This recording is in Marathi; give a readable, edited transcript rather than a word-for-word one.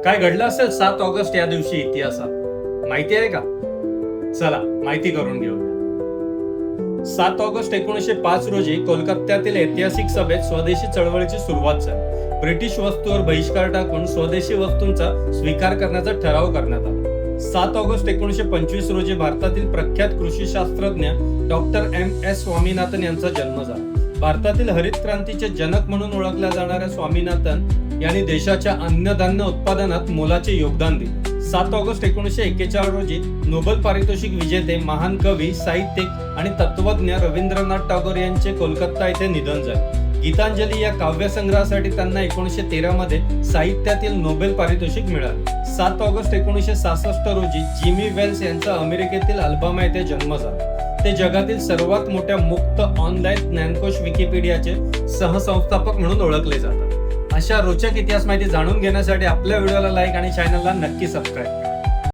काय घडलं असेल 7 ऑगस्ट या दिवशी इतिहासात माहिती आहे का? चला माहिती करून घेऊया. 7 ऑगस्ट 1905 रोजी कोलकात्यातील ऐतिहासिक सभेत स्वदेशी चळवळीची सुरुवात झाली. ब्रिटिश वस्तूंवर बहिष्कार टाकून स्वदेशी वस्तूंचा स्वीकार करण्याचा ठराव करण्यात आला. 7 ऑगस्ट 1925 रोजी भारतातील प्रख्यात कृषी शास्त्रज्ञ डॉक्टर M.S. स्वामीनाथन यांचा जन्म झाला. भारतातील हरित क्रांतीचे जनक म्हणून ओळखल्या जाणाऱ्या स्वामीनाथन यांनी देशाच्या अन्नधान्य उत्पादनात मोलाचे योगदान दिले. 7 ऑगस्ट 1941 रोजी नोबेल पारितोषिक विजेते महान कवी, साहित्यिक आणि तत्वज्ञ रवींद्रनाथ टागोर यांचे कोलकाता येथे निधन झाले. गीतांजली या काव्यसंग्रहासाठी त्यांना 1913 मध्ये साहित्यातील नोबेल पारितोषिक मिळाले. 7 ऑगस्ट 1966 रोजी जिमी वेल्स यांचा अमेरिकेतील अल्बामा येथे जन्म झाला. ते जगातील सर्वात मोठ्या मुक्त ऑनलाईन ज्ञानकोश विकिपीडियाचे सहसंस्थापक म्हणून ओळखले जातात. अशा रोचक इतिहास माहिती जाणून घेण्यासाठी आपल्या व्हिडिओला लाईक आणि चॅनलला नक्की सबस्क्राईब करा.